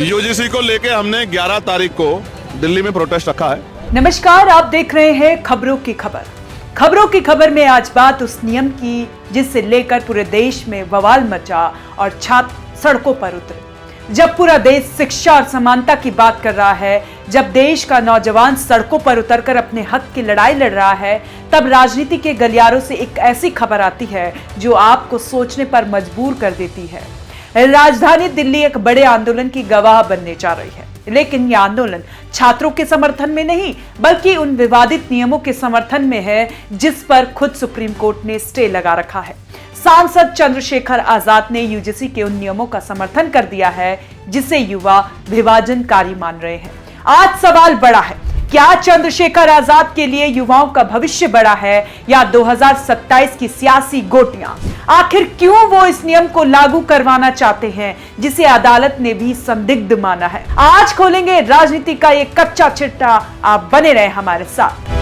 UGC को लेके हमने 11 तारीख को दिल्ली में प्रोटेस्ट रखा है। नमस्कार, आप देख रहे हैं खबरों की खबर। खबरों की खबर में आज बात उस नियम की जिससे लेकर पूरे देश में बवाल मचा और छात्र सड़कों पर उतरे। जब पूरा देश शिक्षा और समानता की बात कर रहा है, जब देश का नौजवान सड़कों पर उतरकर अपने हक की लड़ाई लड़ रहा है, तब राजनीति के गलियारों से एक ऐसी खबर आती है जो आपको सोचने पर मजबूर कर देती है। राजधानी दिल्ली एक बड़े आंदोलन की गवाह बनने जा रही है, लेकिन यह आंदोलन छात्रों के समर्थन में नहीं बल्कि उन विवादित नियमों के समर्थन में है जिस पर खुद सुप्रीम कोर्ट ने स्टे लगा रखा है। सांसद चंद्रशेखर आजाद ने यूजीसी के उन नियमों का समर्थन कर दिया है जिसे युवा विभाजनकारी मान रहे हैं। आज सवाल बड़ा है, क्या चंद्रशेखर आजाद के लिए युवाओं का भविष्य बड़ा है या 2027 की सियासी गोटियां? आखिर क्यों वो इस नियम को लागू करवाना चाहते हैं जिसे अदालत ने भी संदिग्ध माना है? आज खोलेंगे राजनीति का ये कच्चा चिट्ठा। आप बने रहे हमारे साथ।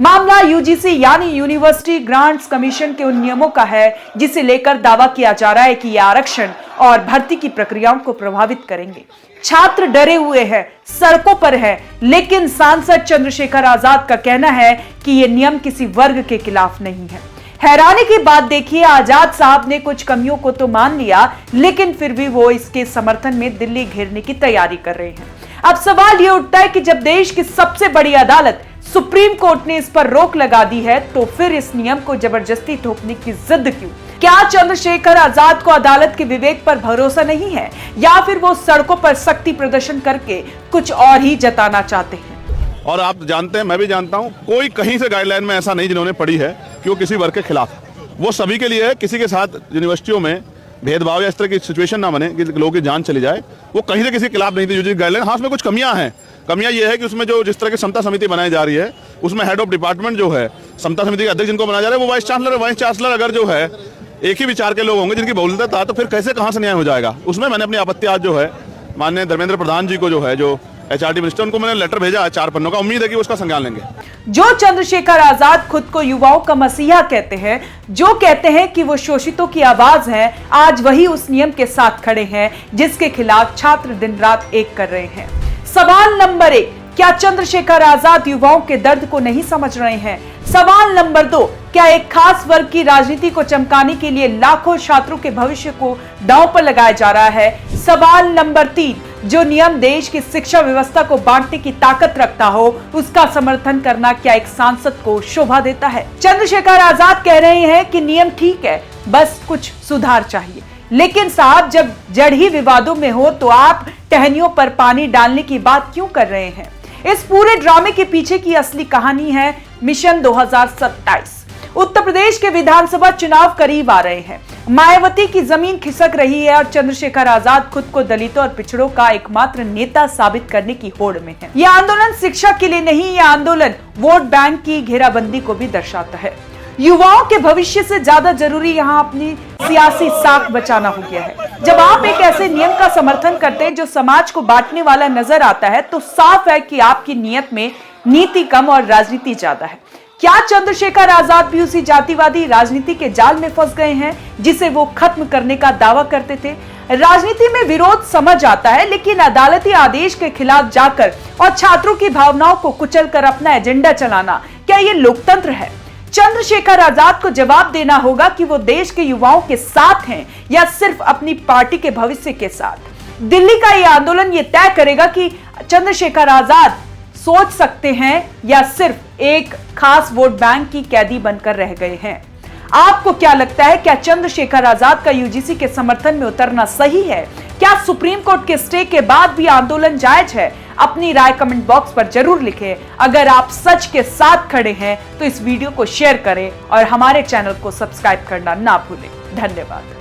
मामला यूजीसी यानी यूनिवर्सिटी ग्रांट्स कमीशन के उन नियमों का है जिसे लेकर दावा किया जा रहा है कि ये आरक्षण और भर्ती की प्रक्रियाओं को प्रभावित करेंगे। छात्र डरे हुए हैं, सड़कों पर है, लेकिन सांसद चंद्रशेखर आजाद का कहना है कि ये नियम किसी वर्ग के खिलाफ नहीं है। हैरानी की बात देखिए, आजाद साहब ने कुछ कमियों को तो मान लिया, लेकिन फिर भी वो इसके समर्थन में दिल्ली घेरने की तैयारी कर रहे हैं। अब सवाल ये उठता है कि जब देश की सबसे बड़ी अदालत सुप्रीम कोर्ट ने इस पर रोक लगा दी है, तो फिर इस नियम को जबरदस्ती थोपने की जिद क्यों? क्या चंद्रशेखर आजाद को अदालत के विवेक पर भरोसा नहीं है या फिर वो सड़कों पर सख्ती प्रदर्शन करके कुछ और ही जताना चाहते हैं? और आप जानते हैं, मैं भी जानता हूं, कोई कहीं से गाइडलाइन में ऐसा नहीं जिन्होंने पढ़ी है कि वो किसी वर्ग के खिलाफ है। वो सभी के लिए है। किसी के साथ यूनिवर्सिटियों में भेदभाव या इस तरह की सिचुएशन ना बने कि लोगों की जान चली जाए, वो कहीं से किसी के खिलाफ नहीं थी यूजीसी गाइडलाइन। हाँ, उसमें कुछ कमियां हैं। कमियां ये है कि उसमें जो जिस तरह की समता समिति बनाई जा रही है, उसमें हेड ऑफ डिपार्टमेंट जो है, समता समिति के अध्यक्ष जिनको बनाया जा रहा है वो वाइस चांसलर है। वाइस चांसलर अगर जो है एक ही विचार के लोग होंगे जिनकी बहुलता था, तो फिर कैसे कहां से न्याय हो जाएगा? उसमें मैंने अपनी आपत्ति आज जो है माननीय धर्मेंद्र प्रधान जी को जो है, जो एचआरडी मिनिस्टर, उनको मैंने लेटर भेजा है 4 पन्नों का। उम्मीद है कि उसका संज्ञान लेंगे। जो चंद्रशेखर आजाद खुद को युवाओं का मसीहा कहते हैं, जो कहते हैं कि वो शोषितों की आवाज है, आज वही उस नियम के साथ खड़े हैं जिसके खिलाफ छात्र दिन रात एक कर रहे हैं। सवाल नंबर 1, क्या चंद्रशेखर आजाद युवाओं के दर्द को नहीं समझ रहे हैं? सवाल नंबर 2, क्या एक खास वर्ग की राजनीति को चमकाने के लिए लाखों छात्रों के भविष्य को दांव पर लगाया जा रहा है? सवाल नंबर 3, जो नियम देश की शिक्षा व्यवस्था को बांटने की ताकत रखता हो, उसका समर्थन करना क्या एक सांसद को शोभा देता है? चंद्रशेखर आजाद कह रहे हैं कि नियम ठीक है, बस कुछ सुधार चाहिए। लेकिन साहब, जब जड़ ही विवादों में हो तो आप टहनियों पर पानी डालने की बात क्यों कर रहे हैं? इस पूरे ड्रामे के पीछे की असली कहानी है मिशन 2027। उत्तर प्रदेश के विधानसभा चुनाव करीब आ रहे हैं। मायावती की जमीन खिसक रही है और चंद्रशेखर आजाद खुद को दलितों और पिछड़ों का एकमात्र नेता साबित करने की होड़ में है। यह आंदोलन शिक्षा के लिए नहीं, यह आंदोलन वोट बैंक की घेराबंदी को भी दर्शाता है। युवाओं के भविष्य से ज्यादा जरूरी यहाँ अपनी सियासी साख बचाना हो गया है। जब आप एक ऐसे नियम का समर्थन करते हैं जो समाज को बांटने वाला नजर आता है, तो साफ है कि आपकी नियत में नीति कम और राजनीति ज्यादा है। क्या चंद्रशेखर आजाद भी उसी जातिवादी राजनीति के जाल में फंस गए हैं जिसे वो खत्म करने का दावा करते थे? राजनीति में विरोध समझ आता है, लेकिन अदालती आदेश के खिलाफ जाकर और छात्रों की भावनाओं को कुचलकर अपना एजेंडा चलाना, क्या ये लोकतंत्र है? चंद्रशेखर आजाद को जवाब देना होगा कि वो देश के युवाओं के साथ हैं या सिर्फ अपनी पार्टी के भविष्य के साथ। दिल्ली का यह आंदोलन ये तय करेगा कि चंद्रशेखर आजाद सोच सकते हैं या सिर्फ एक खास वोट बैंक की कैदी बनकर रह गए हैं। आपको क्या लगता है, क्या चंद्रशेखर आजाद का यूजीसी के समर्थन में उतरना सही है? क्या सुप्रीम कोर्ट के स्टे के बाद भी आंदोलन जायज है? अपनी राय कमेंट बॉक्स पर जरूर लिखें। अगर आप सच के साथ खड़े हैं तो इस वीडियो को शेयर करें और हमारे चैनल को सब्सक्राइब करना ना भूलें। धन्यवाद।